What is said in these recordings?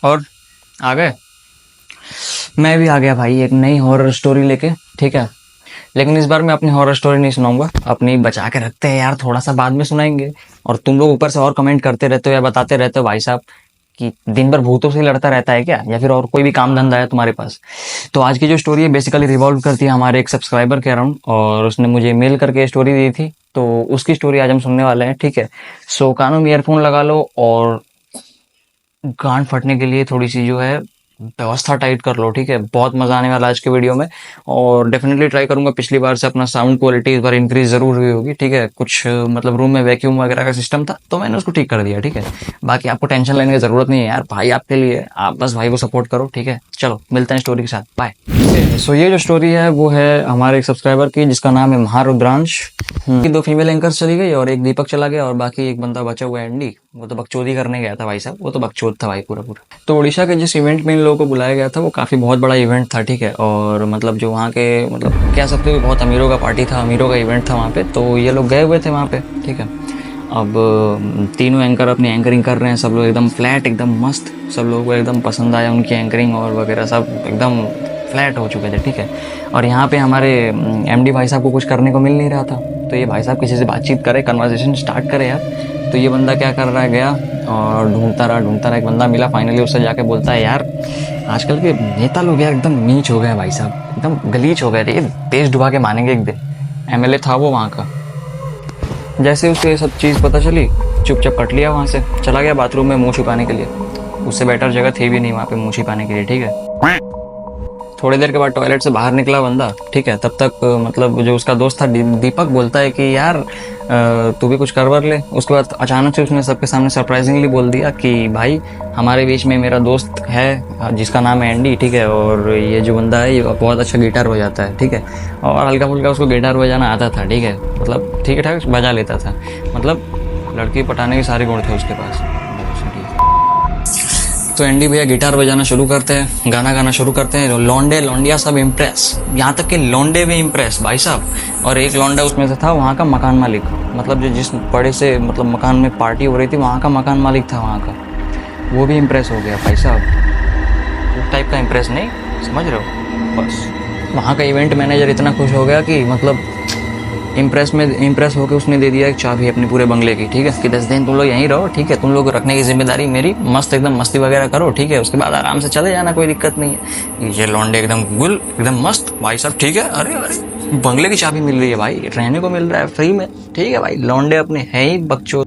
और आ गए। मैं भी आ गया भाई एक नई हॉरर स्टोरी लेके। ठीक है, लेकिन इस बार मैं अपनी हॉरर स्टोरी नहीं सुनाऊंगा, अपनी बचा के रखते हैं यार, थोड़ा सा बाद में सुनाएंगे। और तुम लोग ऊपर से और कमेंट करते रहते हो या बताते रहते हो भाई साहब कि दिन भर भूतों से ही लड़ता रहता है क्या, या फिर और कोई भी काम धंधा है तुम्हारे पास। तो आज की जो स्टोरी है बेसिकली रिवॉल्व करती है हमारे एक सब्सक्राइबर के अराउंड, और उसने मुझे मेल करके स्टोरी दी थी, तो उसकी स्टोरी आज हम सुनने वाले हैं। ठीक है, सो कानों में ईयरफोन लगा लो और गांड फटने के लिए थोड़ी सी जो है व्यवस्था टाइट कर लो। ठीक है, बहुत मजा आने वाला है आज के वीडियो में, और डेफिनेटली ट्राई करूंगा पिछली बार से अपना साउंड क्वालिटी इस बार इंक्रीज जरूर हुई होगी। ठीक है, कुछ मतलब रूम में वैक्यूम वगैरह का सिस्टम था तो मैंने उसको ठीक कर दिया। ठीक है, बाकी आपको टेंशन लेने की जरूरत नहीं है यार, भाई आपके लिए, आप बस भाई को सपोर्ट करो। ठीक है, चलो मिलते हैं स्टोरी के साथ, बाय। सो ये जो स्टोरी है वो है हमारे एक सब्सक्राइबर की जिसका नाम है महारुद्रांश। दो फीमेल एंकर्स चली गई और एक दीपक चला गया, और बाकी एक बंदा बचा हुआ है एंडी। वो तो बकचोदी करने गया था भाई साहब, वो तो बकचोद था भाई पूरा पूरा। तो उड़ीसा के जिस इवेंट में इन लोगों को बुलाया गया था वो काफ़ी बहुत बड़ा इवेंट था। ठीक है, और मतलब जो वहाँ के मतलब कह सकते हो बहुत अमीरों का पार्टी था, अमीरों का इवेंट था वहाँ पे, तो ये लोग गए हुए थे वहाँ पे। ठीक है, अब तीनों एंकर अपनी एंकरिंग कर रहे हैं, सब लोग एकदम फ्लैट, एकदम मस्त, सब लोगों को एकदम पसंद आया उनकी एंकरिंग और वगैरह, सब एकदम फ्लैट हो चुके थे। ठीक है, और यहाँ पे हमारे एमडी भाई साहब को कुछ करने को मिल नहीं रहा था, तो ये भाई साहब किसी से बातचीत करे, कन्वर्सेशन स्टार्ट करे यार। तो ये बंदा क्या कर रहा है, गया और ढूंढता रहा, एक बंदा मिला, फाइनली उससे जाके बोलता है यार आजकल के नेता लोग यार एकदम नीच हो गए हैं भाई साहब, एकदम गलीच हो गए थे, ये देश डुबा के मानेंगे एक दिन। एमएलए था वो वहाँ का। जैसे उसे ये सब चीज़ पता चली, चुपचाप कट लिया वहाँ से, चला गया बाथरूम में मुंह छुपाने के लिए। उससे बेटर जगह थी भी नहीं वहाँ पे मुंह छिपाने के लिए। ठीक है, थोड़ी देर के बाद टॉयलेट से बाहर निकला बंदा। ठीक है, तब तक मतलब जो उसका दोस्त था दीपक बोलता है कि यार तू भी कुछ करवर ले। उसके बाद अचानक से उसने सबके सामने सरप्राइजिंगली बोल दिया कि भाई हमारे बीच में मेरा दोस्त है जिसका नाम है एंडी। ठीक है, और ये जो बंदा है ये बहुत अच्छा गिटार बजाता है। ठीक है, और हल्का फुल्का उसको गिटार बजाना आता था। ठीक है, मतलब ठीक ठाक बजा लेता था, मतलब लड़की पटाने के सारे गुण थे उसके पास। तो एंडी भैया गिटार बजाना शुरू करते हैं, गाना गाना शुरू करते हैं, लौंडे लौंडिया सब इम्प्रेस, यहाँ तक कि लौंडे भी इम्प्रेस भाई साहब। और एक लौंडा उसमें से था वहाँ का मकान मालिक, मतलब जो जिस बड़े से मतलब मकान में पार्टी हो रही थी वहाँ का मकान मालिक था वहाँ का, वो भी इम्प्रेस हो गया भाई साहब। उस टाइप का इम्प्रेस नहीं, समझ रहे हो, बस वहाँ का इवेंट मैनेजर इतना खुश हो गया कि मतलब इम्प्रेस होकर उसने दे दिया एक चाबी अपने पूरे बंगले की। ठीक है, कि 10 दिन तुम लोग यहीं रहो। ठीक है, तुम लोग रखने की जिम्मेदारी मेरी, मस्त एकदम मस्ती वगैरह करो। ठीक है, उसके बाद आराम से चले जाना, कोई दिक्कत नहीं है। ये लौंडे एकदम गुल, एकदम मस्त भाई साहब। ठीक है, अरे अरे बंगले की चाबी मिल रही है भाई, रहने को मिल रहा है फ्री में। ठीक है भाई, लौंडे अपने है ही बकचोद।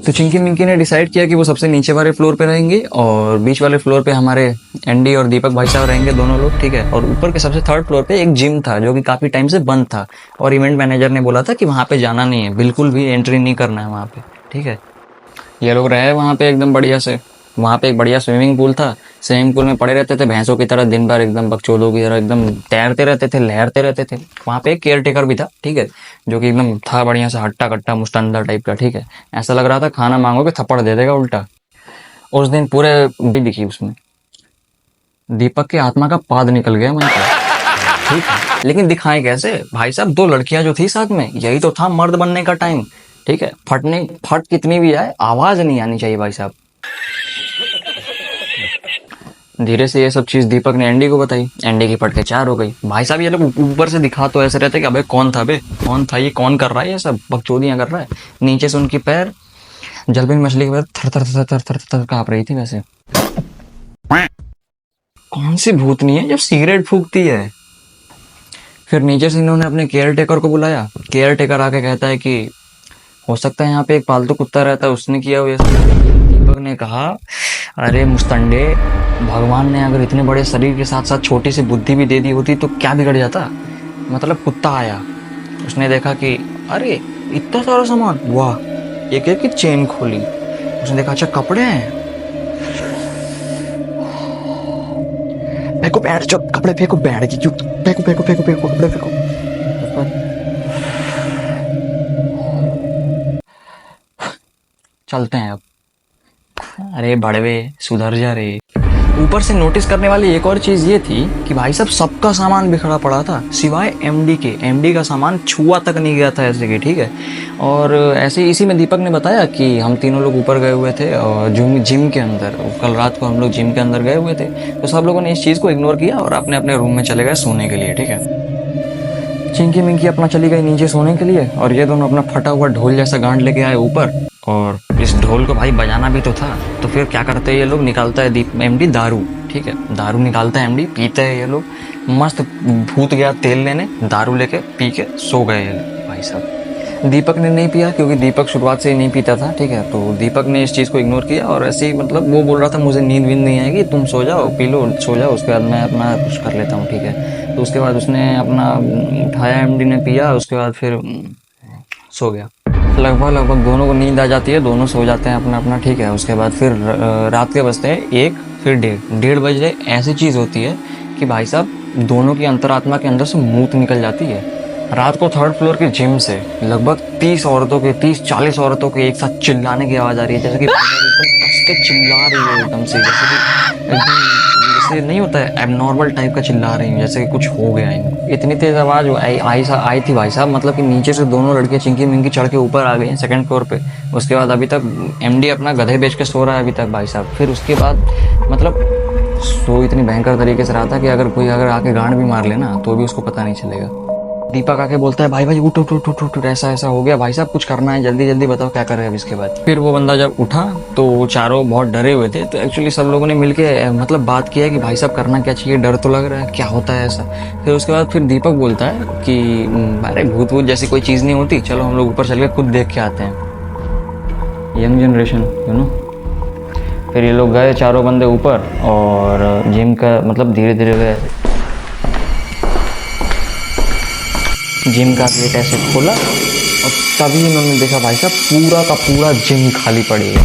तो चिंकी मिंकी ने डिसाइड किया कि वो सबसे नीचे वाले फ्लोर पे रहेंगे और बीच वाले फ्लोर पे हमारे एंडी और दीपक भाई साहब रहेंगे, दोनों लोग। ठीक है, और ऊपर के सबसे थर्ड फ्लोर पे एक जिम था जो कि काफी टाइम से बंद था, और इवेंट मैनेजर ने बोला था कि वहां पे जाना नहीं है, बिल्कुल भी एंट्री नहीं करना है वहां पे। ठीक है, ये लोग रहे वहाँ पे एकदम बढ़िया से। वहाँ पे एक बढ़िया स्विमिंग पूल था, स्विमिंग पूल में पड़े रहते थे भैंसों की तरह दिन भर, एकदम बकचोदों की तरह एकदम तैरते रहते थे, लहरते रहते थे। वहाँ पे एक केयर टेकर भी था। ठीक है, जो कि एकदम था बढ़िया सा हट्टा कट्टा मुस्टंदा टाइप का। ठीक है, ऐसा लग रहा था खाना मांगोगे थप्पड़ दे देगा उल्टा। उस दिन पूरे भी दिखी उसमें, दीपक की आत्मा का पाद निकल गया वहीं पर। ठीक है, लेकिन दिखाएं कैसे भाई साहब, दो लड़कियां जो थी साथ में, यही तो था मर्द बनने का टाइम। ठीक है, फट कितनी भी आए आवाज नहीं आनी चाहिए भाई साहब। धीरे से ये सब चीज दीपक ने एंडी को बताई, एंडी की पटके चार हो गई। भाई साहब ये लोग ऊपर से दिखा तो ऐसे रहते कि अबे कौन था, बे कौन था, ये कौन कर रहा है, ये सब बकचोदियां कर रहा है। नीचे से उनकी पैर जलबिन मछली के पैर थर थर थर थर थर थर कांप रही थी। वैसे कौन सी भूतनी है जब सिगरेट फूकती है। फिर नीचे से इन्होंने अपने केयर टेकर को बुलाया। केयर टेकर आके कहता है कि हो सकता है यहाँ पे एक पालतू कुत्ता रहता है, उसने किया हुआ। दीपक ने कहा अरे मुस्तंडे, भगवान ने अगर इतने बड़े शरीर के साथ साथ छोटी सी बुद्धि भी दे दी होती तो क्या बिगड़ जाता। मतलब कुत्ता आया, उसने देखा कि अरे इतना सारा सामान, वाह, एक एक की चेन खोली, उसने देखा अच्छा कपड़े हैं, फेंको बैठ जो कपड़े फेंको, बैठ की फेंको फेंको फेंको फेंको कपड़े फेंको। चलते हैं अब। अरे बड़वे सुधर जा रे। ऊपर से नोटिस करने वाली एक और चीज़ ये थी कि भाई साहब सबका सामान बिखरा पड़ा था सिवाय एमडी के। एमडी का सामान छुआ तक नहीं गया था ऐसे कि, ठीक है। और ऐसे इसी में दीपक ने बताया कि हम तीनों लोग ऊपर गए हुए थे और जिम के अंदर, कल रात को हम लोग जिम के अंदर गए हुए थे। तो सब लोगों ने इस चीज़ को इग्नोर किया और अपने अपने रूम में चले गए सोने के लिए, ठीक है। चिंकी मिंकी अपना चली गई नीचे सोने के लिए और ये दोनों अपना फटा हुआ ढोल जैसा गांड लेके आए ऊपर। और इस ढोल को भाई बजाना भी तो था, तो फिर क्या करते हैं ये लोग, निकालता है एमडी दारू, ठीक है। दारू निकालता है एमडी, पीते हैं ये लोग, मस्त भूत गया तेल लेने, दारू लेके पी के सो गए ये लोग भाई साहब। दीपक ने नहीं पिया क्योंकि दीपक शुरुआत से ही नहीं पीता था, ठीक है। तो दीपक ने इस चीज़ को इग्नोर किया और ऐसे ही मतलब वो बोल रहा था मुझे नींद वींद नहीं आएगी, तुम सो जाओ, पी लो, सो जाओ, उसके बाद मैं अपना कुछ कर लेता हूँ, ठीक है। तो उसके बाद उसने अपना उठाया, एमडी ने पिया, उसके बाद फिर सो गया। लगभग दोनों को नींद आ जाती है, दोनों सो जाते हैं अपना अपना, ठीक है। उसके बाद फिर रात के बजते हैं 1, फिर 1:30 बजे ऐसी चीज़ होती है कि भाई साहब दोनों की अंतरात्मा के अंदर से मूत निकल जाती है। रात को 3rd फ्लोर के जिम से लगभग 30-40 औरतों के एक साथ चिल्लाने की आवाज़ आ रही है, जैसे कि एकदम कस के चिल्ला रही है एकदम से, जैसे कि एकदम जैसे नहीं होता है एबनॉर्मल टाइप का चिल्ला रही हूँ, जैसे कि कुछ हो गया है। इतनी तेज़ आवाज़ आई थी भाई साहब, मतलब कि नीचे से दोनों लड़कियाँ चिंकी मिंकी चढ़ के ऊपर आ गई हैं 2nd फ्लोर पे। उसके बाद अभी तक एमडी अपना गधे बेच के सो रहा है अभी तक भाई साहब। फिर उसके बाद मतलब सो इतनी भयंकर तरीके से रहा था कि अगर कोई आके गांड भी मार लेना तो भी उसको पता नहीं चलेगा। दीपक आके बोलता है भाई उठ उठ उठ उठ उठ, ऐसा हो गया भाई साहब, कुछ करना है, जल्दी जल्दी बताओ क्या कर रहे हैं अब इसके बाद। फिर वो बंदा जब उठा तो वो चारों बहुत डरे हुए थे। तो एक्चुअली सब लोगों ने मिलके मतलब बात किया कि भाई साहब करना क्या चाहिए, डर तो लग रहा है, क्या होता है ऐसा। फिर उसके बाद फिर दीपक बोलता है कि अरे भूत वूत जैसी कोई चीज़ नहीं होती, चलो हम लोग ऊपर चल के खुद देख के आते हैं। Young generation you know. फिर ये लोग गए चारों बंदे ऊपर और जिम का मतलब धीरे धीरे गए, जिम का गेट ऐसे खोला और तभी इन्होंने देखा भाई साहब पूरा का पूरा जिम खाली पड़ी है।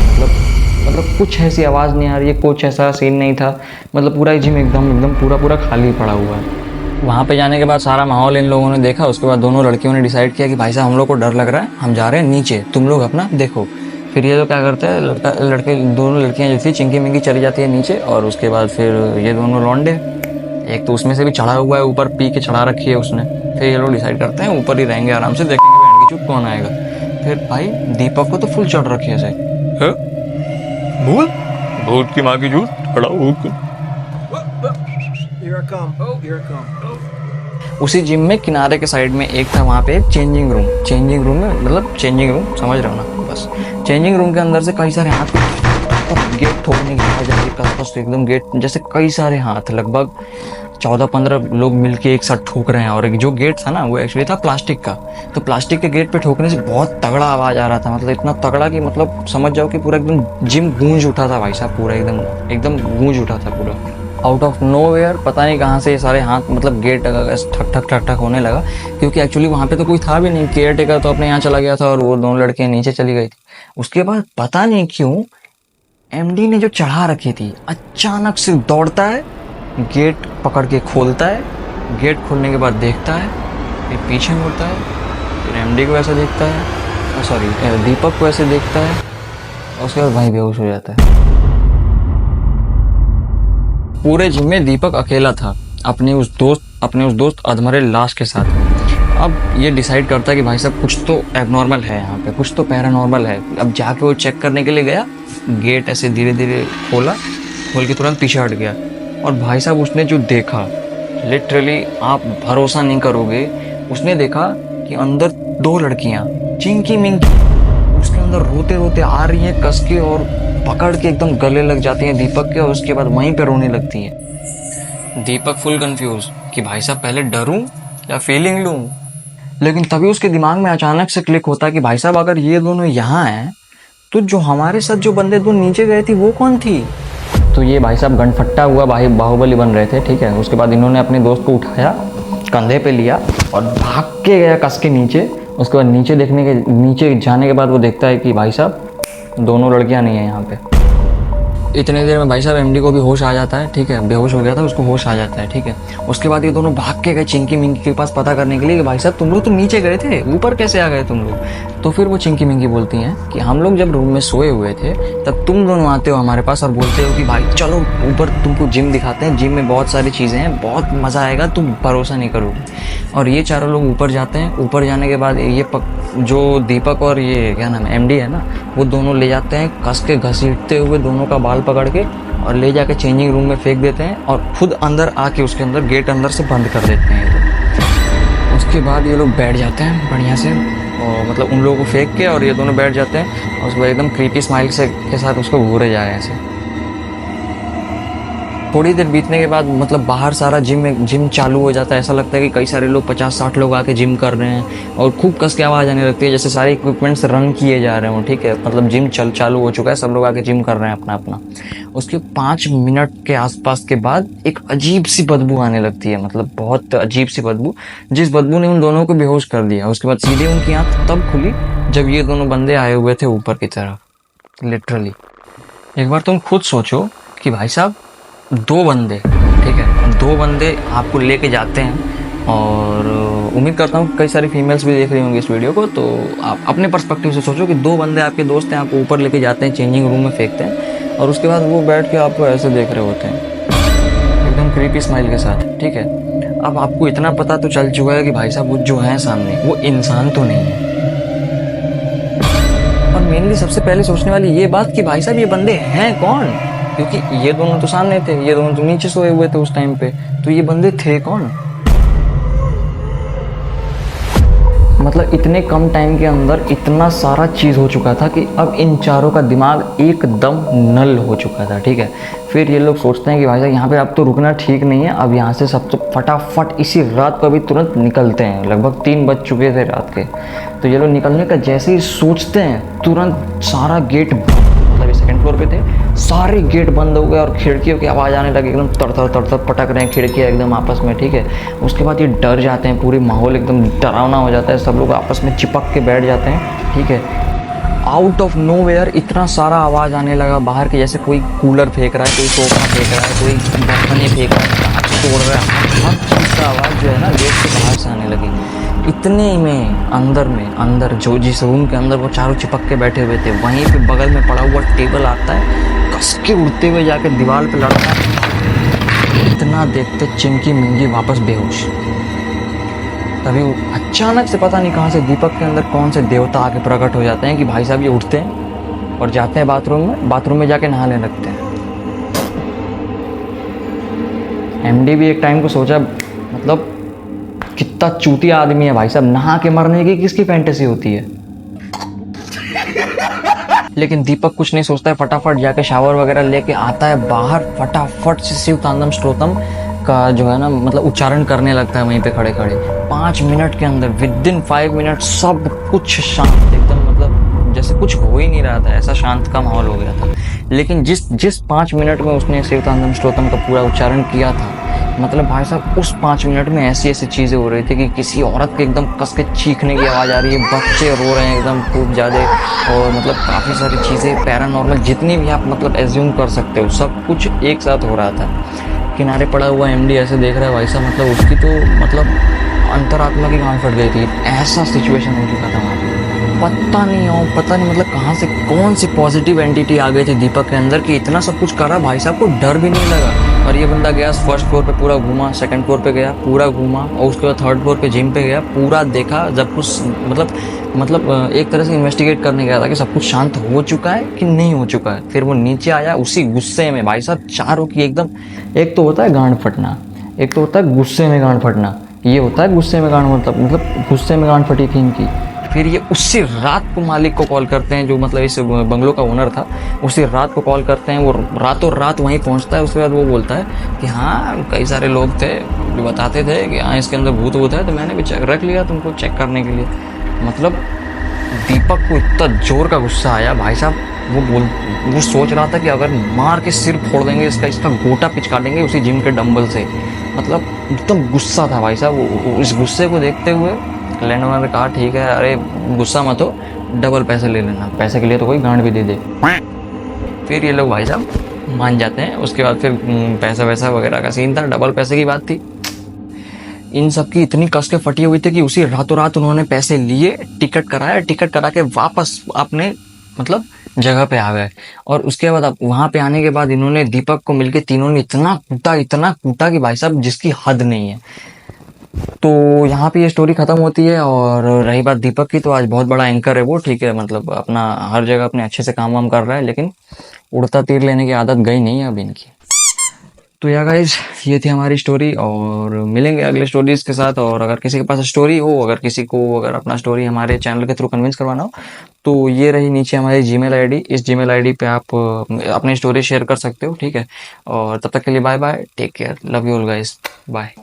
मतलब कुछ ऐसी आवाज़ नहीं आ रही है, कुछ ऐसा सीन नहीं था, मतलब पूरा जिम एकदम पूरा खाली पड़ा हुआ है। वहाँ पे जाने के बाद सारा माहौल इन लोगों ने देखा। उसके बाद दोनों लड़कियों ने डिसाइड किया कि भाई साहब हम लोग को डर लग रहा है, हम जा रहे हैं नीचे, तुम लोग अपना देखो। फिर ये लोग क्या करते हैं, दोनों लड़कियाँ जो थी चिंकी मिंकी चली जाती है नीचे। और उसके बाद फिर ये दोनों लौंडे, एक तो उसमें से भी चढ़ा हुआ है ऊपर, पी के चढ़ा रखी है उसने। फिर ये लोग डिसाइड करते हैं ऊपर ही रहेंगे आराम से, देखेंगे बहन की चुप कौन आएगा। फिर भाई दीपक को तो फुल चढ़ रखी है भूत की माँ की झूठ खड़ा भूत। उसी जिम में किनारे के साइड में एक था, वहाँ पे एक चेंजिंग रूम में मतलब चेंजिंग रूम समझ रहे हो ना, बस चेंजिंग रूम के अंदर से कई सारे हाथ गेट ठोकने की आवाज आ रही है एकदम, गेट जैसे कई सारे हाथ, लगभग 14-15 लोग मिलके एक साथ ठोक रहे हैं। और एक जो गेट था ना वो एक्चुअली था प्लास्टिक का। तो प्लास्टिक के गेट पे ठोकने से बहुत तगड़ा आवाज आ रहा था, मतलब इतना तगड़ा कि मतलब समझ जाओ कि पूरा एकदम जिम गूंज उठा था भाई साहब, पूरा एकदम गूंज उठा था पूरा। आउट ऑफ नोवेयर पता नहीं कहाँ से ये सारे हाथ मतलब गेट ठक ठक होने लगा, क्योंकि एक्चुअली वहाँ पे तो कोई था भी नहीं। केयर टेकर तो अपने यहाँ चला गया था और वो दोनों लड़कियाँ नीचे चली गई थी। उसके बाद पता नहीं क्यों एमडी ने जो चढ़ा रखी थी अचानक से दौड़ता है, गेट पकड़ के खोलता है, गेट खोलने के बाद देखता है, फिर पीछे मुड़ता है, फिर एमडी को ऐसा देखता है, सॉरी दीपक को ऐसे देखता है, और उसके बाद वहीं बेहोश हो जाता है। पूरे जिम में दीपक अकेला था अपने उस दोस्त अधमरे लाश के साथ। अब ये डिसाइड करता है कि भाई साहब कुछ तो एबनॉर्मल है यहाँ पे, कुछ तो पैरानॉर्मल है। अब जाके वो चेक करने के लिए गया, गेट ऐसे धीरे धीरे खोल के तुरंत पीछे हट गया। और भाई साहब उसने जो देखा, लिटरली आप भरोसा नहीं करोगे, उसने देखा कि अंदर 2 लड़कियाँ चिंकी मिंकी उसके अंदर रोते रोते आ रही हैं कस के, और पकड़ के एकदम गले लग जाती हैं दीपक के, और उसके बाद वहीं पे रोने लगती हैं। दीपक फुल कंफ्यूज कि भाई साहब पहले डरूं या फीलिंग लूं। लेकिन तभी उसके दिमाग में अचानक से क्लिक होता है कि भाई साहब अगर ये दोनों यहाँ हैं तो जो हमारे साथ जो बंदे 2 नीचे गए थी वो कौन थी। तो ये भाई साहब गनफट्टा हुआ भाई बाहुबली बन रहे थे, ठीक है। उसके बाद इन्होंने अपने दोस्त को उठाया, कंधे पे लिया और भाग के गया कस के नीचे। उसके बाद नीचे जाने के बाद वो देखता है कि भाई साहब दोनों लड़कियां नहीं है यहाँ पे। इतने देर में भाई साहब एमडी को भी होश आ जाता है, ठीक है, बेहोश हो गया था, उसको होश आ जाता है, ठीक है। उसके बाद ये दोनों भाग के गए चिंकी मिंकी के पास पता करने के लिए कि भाई साहब तुम लोग तो नीचे गए थे, ऊपर कैसे आ गए तुम लोग। तो फिर वो चिंकी मिंकी बोलती हैं कि हम लोग जब रूम में सोए हुए थे तब तुम दोनों आते हो हमारे पास और बोलते हो कि भाई चलो ऊपर तुमको जिम दिखाते हैं, जिम में बहुत सारी चीज़ें हैं, बहुत मज़ा आएगा, तुम भरोसा नहीं करोगे। और ये चारों लोग ऊपर जाते हैं। ऊपर जाने के बाद ये जो दीपक और ये क्या नाम है एमडी है ना, वो दोनों ले जाते हैं कस के घसीटते हुए दोनों का बाल पकड़ के और ले जाके चेंजिंग रूम में फेंक देते हैं और खुद अंदर आके उसके अंदर गेट अंदर से बंद कर देते हैं ये लोग। उसके बाद ये लोग बैठ जाते हैं बढ़िया से, और मतलब उन लोगों को फेंक के, और ये दोनों बैठ जाते हैं और उसको एकदम क्रीपी स्माइल से के साथ उसको घूरे जा रहे हैं ऐसे। थोड़ी देर बीतने के बाद मतलब बाहर सारा जिम चालू हो जाता है। ऐसा लगता है कि कई सारे लोग 50-60 लोग आके जिम कर रहे हैं और खूब कस के आवाज़ आने लगती है जैसे सारे इक्विपमेंट्स रन किए जा रहे हों, ठीक है। मतलब जिम चालू हो चुका है, सब लोग आके जिम कर रहे हैं अपना अपना। उसके 5 मिनट के आसपास के बाद एक अजीब सी बदबू आने लगती है, मतलब बहुत अजीब सी बदबू, जिस बदबू ने उन दोनों को बेहोश कर दिया। उसके बाद सीधे उनकी आँख तब खुली जब ये दोनों बंदे आए हुए थे ऊपर की तरफ। लिटरली एक बार तुम खुद सोचो कि भाई साहब 2 बंदे, ठीक है, 2 बंदे आपको लेके जाते हैं, और उम्मीद करता हूँ कई सारी फीमेल्स भी देख रही होंगी इस वीडियो को, तो आप अपने पर्सपेक्टिव से सोचो कि 2 बंदे आपके दोस्त हैं, आपको ऊपर लेके जाते हैं, चेंजिंग रूम में फेंकते हैं, और उसके बाद वो बैठ के आपको ऐसे देख रहे होते हैं एकदम क्रीपी स्माइल के साथ, ठीक है। अब आपको इतना पता तो चल चुका है कि भाई साहब वो जो है सामने वो इंसान तो नहीं है। और मेनली सबसे पहले सोचने वाली ये बात कि भाई साहब ये बंदे हैं कौन, क्योंकि ये दोनों तो सामने थे, ये दोनों तो नीचे सोए हुए थे उस टाइम पे, तो ये बंदे थे कौन। मतलब इतने कम टाइम के अंदर इतना सारा चीज़ हो चुका था कि अब इन चारों का दिमाग एकदम नल हो चुका था, ठीक है। फिर ये लोग सोचते हैं कि भाई साहब यहाँ पे अब तो रुकना ठीक नहीं है, अब यहाँ से सब तो फटाफट इसी रात को अभी तुरंत निकलते हैं। लगभग 3 बज चुके थे रात के, तो ये लोग निकलने का जैसे ही सोचते हैं तुरंत सारा गेट, मतलब सेकंड फ्लोर पे थे, सारे गेट बंद हो गए और खिड़कियों की आवाज़ आने लगी, एकदम तड़ पटक रहे हैं खिड़कियाँ एकदम आपस में, ठीक है। उसके बाद ये डर जाते हैं, पूरे माहौल एकदम डरावना हो जाता है, सब लोग आपस में चिपक के बैठ जाते हैं, ठीक है। आउट ऑफ नोवेयर इतना सारा आवाज़ आने लगा बाहर के, जैसे कोई कूलर फेंक रहा है, कोई सोफा फेंक रहा है, कोई बर्तन फेंक रहा है, कांच तोड़ रहा है, हर चीज़ का आवाज़ जो है ना गेट के बाहर से आने लगी। इतने में अंदर जो जिस रूम के अंदर वो चारों चिपक के बैठे हुए थे, वहीं पे बगल में पड़ा हुआ टेबल आता है, कस के उड़ते हुए जाके दीवार पे लड़ता है। इतना देखते चिंकी मिंगी वापस बेहोश। तभी अचानक से पता नहीं कहाँ से दीपक के अंदर कौन से देवता आके प्रकट हो जाते हैं कि भाई साहब ये उठते हैं और जाते हैं बाथरूम में जाके नहाने लगते हैं। एमडी भी एक टाइम को सोचा, मतलब कितना चूतिया आदमी है भाई साहब, नहा के मरने की किसकी फैंटेसी होती है। लेकिन दीपक कुछ नहीं सोचता है, फटाफट जाके शावर वगैरह लेके आता है बाहर, फटाफट से शिव तांडव स्तोत्रम का जो है ना मतलब उच्चारण करने लगता है वहीं पे खड़े खड़े। 5 मिनट के अंदर, विदिन 5 मिनट सब कुछ शांत एकदम, मतलब जैसे कुछ हो ही नहीं रहा था, ऐसा शांत का माहौल हो गया था। लेकिन जिस 5 मिनट में उसने शिव तांडव स्तोत्रम का पूरा उच्चारण किया था, मतलब भाई साहब उस 5 मिनट में ऐसी ऐसी चीज़ें हो रही थी कि किसी औरत के एकदम कस के चीखने की आवाज़ आ रही है, बच्चे रो रहे हैं एकदम खूब ज़्यादा, और मतलब काफ़ी सारी चीज़ें पैरानॉर्मल जितनी भी आप मतलब एज्यूम कर सकते हो, सब कुछ एक साथ हो रहा था। किनारे पड़ा हुआ एमडी ऐसे देख रहा है भाई साहब, मतलब उसकी तो मतलब अंतरात्मा की गांड फट गई थी, ऐसा सिचुएशन हो चुका था वहाँ पे। पता नहीं मतलब कहाँ से कौन सी पॉजिटिव एंटिटी आ गई थी दीपक के अंदर कि इतना सब कुछ करा, भाई साहब को डर भी नहीं लगा। और ये बंदा गया फर्स्ट फ्लोर पे पूरा घूमा, सेकंड फ्लोर पे गया पूरा घूमा, और उसके बाद थर्ड फ्लोर पे जिम पे गया, पूरा देखा जब कुछ मतलब एक तरह से इन्वेस्टिगेट करने गया था कि सब कुछ शांत हो चुका है कि नहीं हो चुका है। फिर वो नीचे आया उसी गुस्से में, भाई साहब चारों की एकदम, एक तो होता है गांड फटना, एक तो होता है गुस्से में गांड फटना, ये होता है गुस्से में गांड मतलब गुस्से में गांड फटी थी इनकी। फिर ये उसी रात को मालिक को कॉल करते हैं, जो मतलब इस बंगलो का ओनर था, उसी रात को कॉल करते हैं, वो रातों रात वहीं पहुंचता है। उसके बाद वो बोलता है कि हाँ कई सारे लोग थे जो बताते थे कि हाँ इसके अंदर भूत है, तो मैंने भी रख लिया तुमको चेक करने के लिए। मतलब दीपक को इतना जोर का गुस्सा आया भाई साहब, वो सोच रहा था कि अगर मार के सिर फोड़ देंगे इसका गोटा पिचका देंगे उसी जिम के डंबल से। मतलब एकदम गुस्सा था भाई साहब। इस गुस्से को देखते हुए लैंड ओनर ने कहा ठीक है, अरे गुस्सा मत हो, डबल पैसे ले लेना, पैसे के लिए तो कोई गांड भी दे दे। फिर ये लोग भाई साहब मान जाते हैं। उसके बाद फिर पैसा वैसा वगैरह का सीन था, डबल पैसे की बात थी। इन सब की इतनी कस के फटी हुई थी कि उसी रातों रात उन्होंने पैसे लिए, टिकट कराया, टिकट करा के वापस अपने मतलब जगह पे आ गए। और उसके बाद अब वहां पे आने के बाद इन्होंने दीपक को मिलके तीनों ने इतना कूटा कि भाई साहब जिसकी हद नहीं है। तो यहाँ पे ये स्टोरी खत्म होती है। और रही बात दीपक की, तो आज बहुत बड़ा एंकर है वो, ठीक है, मतलब अपना हर जगह अपने अच्छे से काम वाम कर रहा है, लेकिन उड़ता तीर लेने की आदत गई नहीं है अभी इनकी। तो या गाइज, ये थी हमारी स्टोरी, और मिलेंगे अगले स्टोरीज के साथ। और अगर किसी के पास स्टोरी हो, अगर किसी को अगर अपना स्टोरी हमारे चैनल के थ्रू कन्विंस करवाना हो, तो ये रही नीचे हमारी जीमेल आईडी। इस जीमेल आईडी पे आप अपनी स्टोरी शेयर कर सकते हो, ठीक है। और तब तक के लिए bye bye, take care, love you all guys, bye.